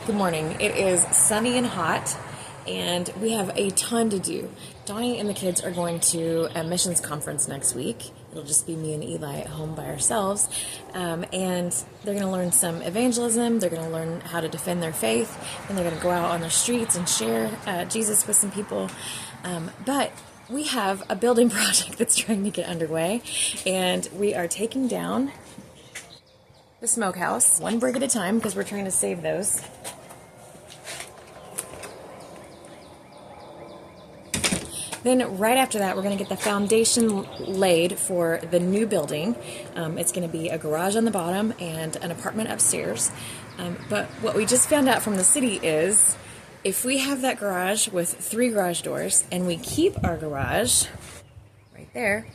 Good morning. It is sunny and hot, and we have a ton to do. Donnie and the kids are going to a missions conference next week. It'll just be me and Eli at home by ourselves, and they're going to learn some evangelism. They're going to learn how to defend their faith, and they're going to go out on the streets and share Jesus with some people. But we have a building project that's trying to get underway, and we are taking down the smokehouse one brick at a time because we're trying to save those. Then right after that, we're going to get the foundation laid for the new building. It's going to be a garage on the bottom and an apartment upstairs. But what we just found out from the city is if we have that garage with 3 garage doors and we keep our garage right there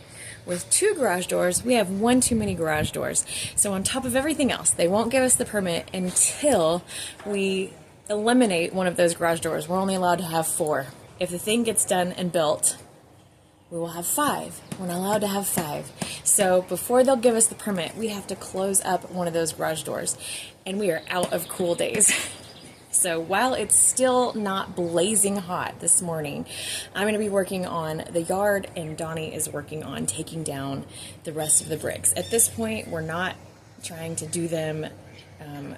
with 2 garage doors, we have one too many garage doors. So on top of everything else, they won't give us the permit until we eliminate one of those garage doors. We're only allowed to have 4. If the thing gets done and built, we will have 5. We're not allowed to have 5. So before they'll give us the permit, we have to close up one of those garage doors. And we are out of cool days. So while it's still not blazing hot this morning, I'm going to be working on the yard, and Donnie is working on taking down the rest of the bricks. At this point, we're not trying to do them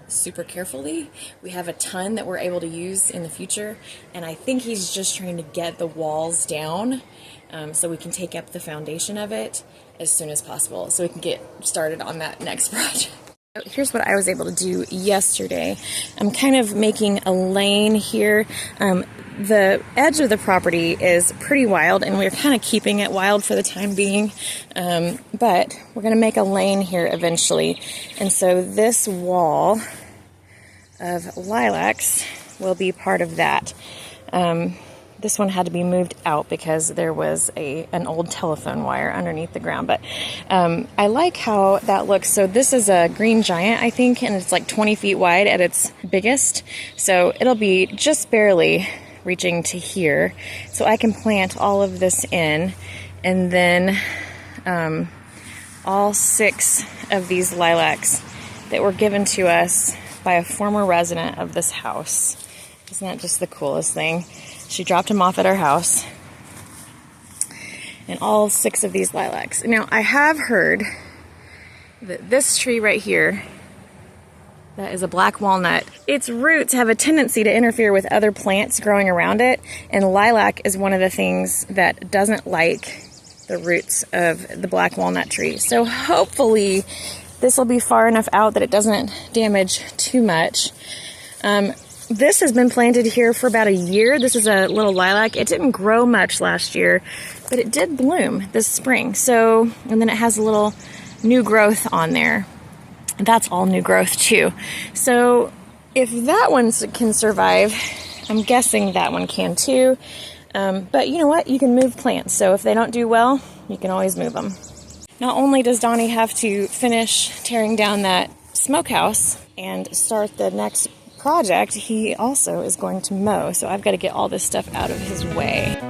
super carefully. We have a ton that we're able to use in the future, and I think he's just trying to get the walls down so we can take up the foundation of it as soon as possible so we can get started on that next project. Here's what I was able to do yesterday. I'm kind of making a lane here. The edge of the property is pretty wild, and we're kind of keeping it wild for the time being, but we're going to make a lane here eventually. And so this wall of lilacs will be part of that. This one had to be moved out because there was an old telephone wire underneath the ground. But I like how that looks. So this is a green giant, I think, and it's like 20 feet wide at its biggest. So it'll be just barely reaching to here. So I can plant all of this in, and then all 6 of these lilacs that were given to us by a former resident of this house. Isn't that just the coolest thing? She dropped them off at our house. And all 6 of these lilacs. Now, I have heard that this tree right here, that is a black walnut, its roots have a tendency to interfere with other plants growing around it. And lilac is one of the things that doesn't like the roots of the black walnut tree. So hopefully this will be far enough out that it doesn't damage too much. This has been planted here for about a year. This is a little lilac. It didn't grow much last year, but it did bloom this spring. So, and then it has a little new growth on there. That's all new growth too. So if that one can survive, I'm guessing that one can too. But you know what? You can move plants. So if they don't do well, you can always move them. Not only does Donnie have to finish tearing down that smokehouse and start the next project, he also is going to mow. So I've got to get all this stuff out of his way.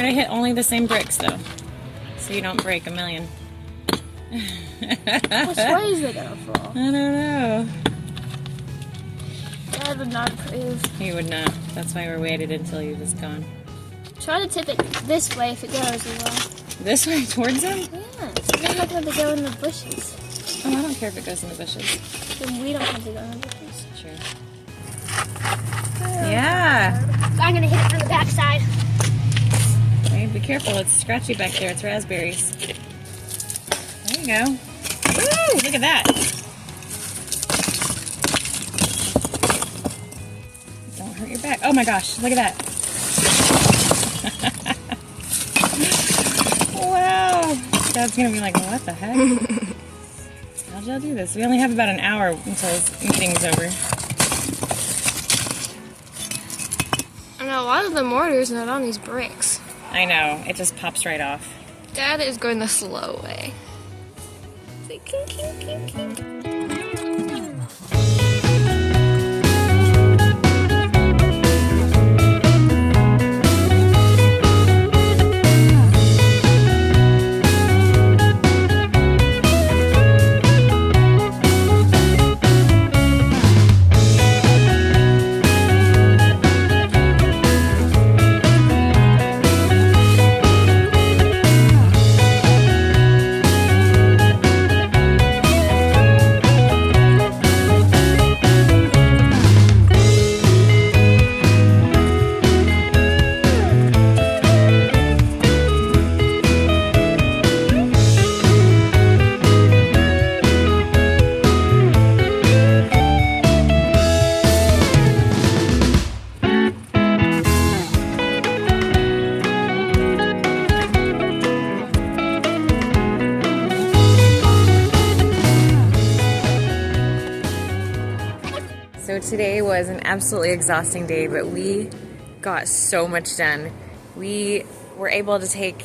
Try to hit only the same bricks though, so you don't break a million. Which way is it gonna fall? I don't know. Dad would not approve. He would not. That's why we waited until he was gone. Try to tip it this way if it goes as well. This way towards him? Yeah, so then not going to go in the bushes. Oh, I don't care if it goes in the bushes. Then we don't have to go in the bushes. True. Yeah. I'm going to hit it from the back side. Okay, be careful. It's scratchy back there. It's raspberries. There you go. Woo! Look at that. Don't hurt your back. Oh my gosh, look at that. Wow. Dad's gonna be like, what the heck? How'd y'all do this? We only have about an hour until this meeting's over. I know, a lot of the mortar's not on these bricks. I know, it just pops right off. Dad is going the slow way. It's like, kink, kink, kink, kink. So today was an absolutely exhausting day, but we got so much done. We were able to take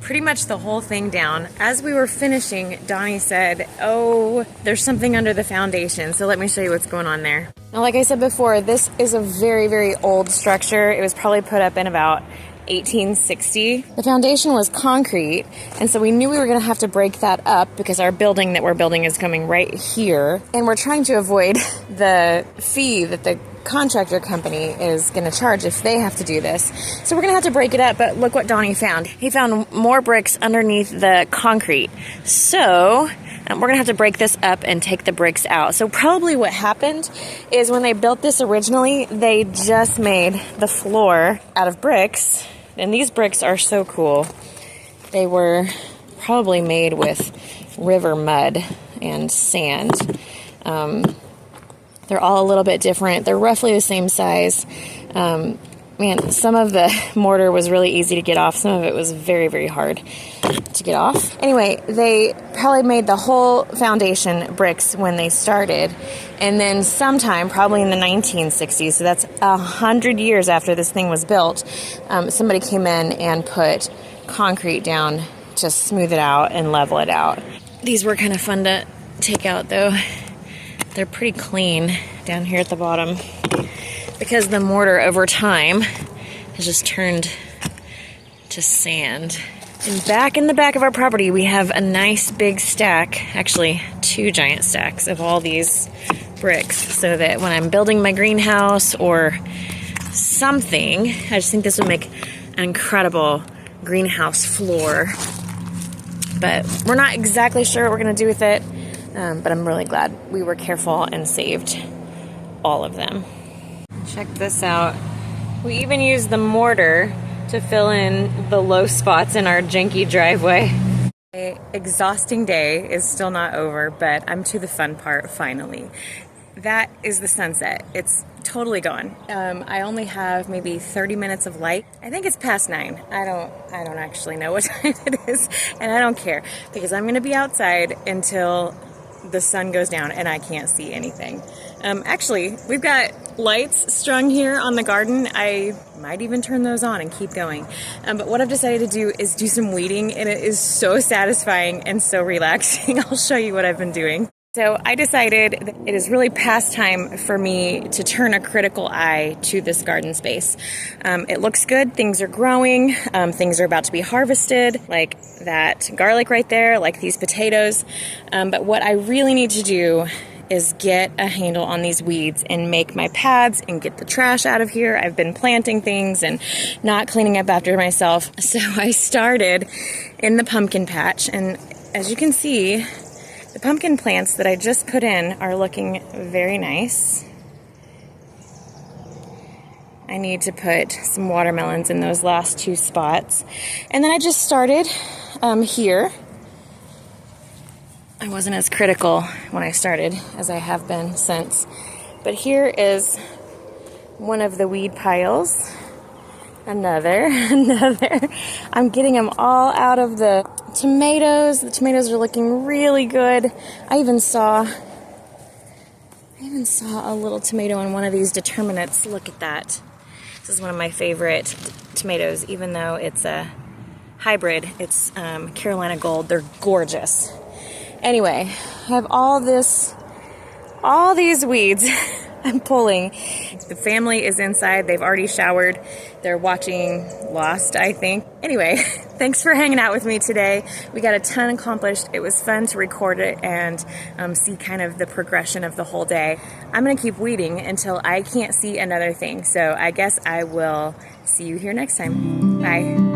pretty much the whole thing down. As we were finishing, Donnie said, oh, there's something under the foundation, so let me show you what's going on there. Now, like I said before, this is a very, very old structure. It was probably put up in about 1860. The foundation was concrete, and so we knew we were going to have to break that up because our building that we're building is coming right here, and we're trying to avoid the fee that the contractor company is going to charge if they have to do this. So we're going to have to break it up, but look what Donnie found. He found more bricks underneath the concrete. So we're going to have to break this up and take the bricks out. So probably what happened is when they built this originally, they just made the floor out of bricks. And these bricks are so cool. They were probably made with river mud and sand. They're all a little bit different. They're roughly the same size. Man, some of the mortar was really easy to get off. Some of it was very, very hard to get off. Anyway, they probably made the whole foundation bricks when they started. And then sometime, probably in the 1960s, so that's 100 years after this thing was built, somebody came in and put concrete down to smooth it out and level it out. These were kind of fun to take out, though. They're pretty clean down here at the bottom, because the mortar over time has just turned to sand. And back in the back of our property, we have a nice big stack, actually 2 giant stacks of all these bricks, so that when I'm building my greenhouse or something, I just think this would make an incredible greenhouse floor. But we're not exactly sure what we're going to do with it, but I'm really glad we were careful and saved all of them. Check this out. We even used the mortar to fill in the low spots in our janky driveway. An exhausting day is still not over, but I'm to the fun part finally. That is the sunset. It's totally gone. I only have maybe 30 minutes of light. I think it's past 9. I don't actually know what time it is, and I don't care because I'm gonna be outside until the sun goes down and I can't see anything. Actually, we've got lights strung here on the garden. I might even turn those on and keep going. But what I've decided to do is do some weeding, and it is so satisfying and so relaxing. I'll show you what I've been doing. So I decided that it is really past time for me to turn a critical eye to this garden space. It looks good, things are growing, things are about to be harvested, like that garlic right there, like these potatoes. But what I really need to do is get a handle on these weeds and make my paths and get the trash out of here. I've been planting things and not cleaning up after myself. So I started in the pumpkin patch, and as you can see, the pumpkin plants that I just put in are looking very nice. I need to put some watermelons in those last two spots. And then I just started here. I wasn't as critical when I started as I have been since. But here is one of the weed piles. Another. I'm getting them all out of the tomatoes. The tomatoes are looking really good. I even saw a little tomato in one of these determinants. Look at that. This is one of my favorite tomatoes, even though it's a hybrid. It's Carolina Gold. They're gorgeous. Anyway, I have all these weeds I'm pulling. The family is inside. They've already showered. They're watching Lost, I think. Anyway, thanks for hanging out with me today. We got a ton accomplished. It was fun to record it and see kind of the progression of the whole day. I'm going to keep weeding until I can't see another thing. So I guess I will see you here next time. Bye.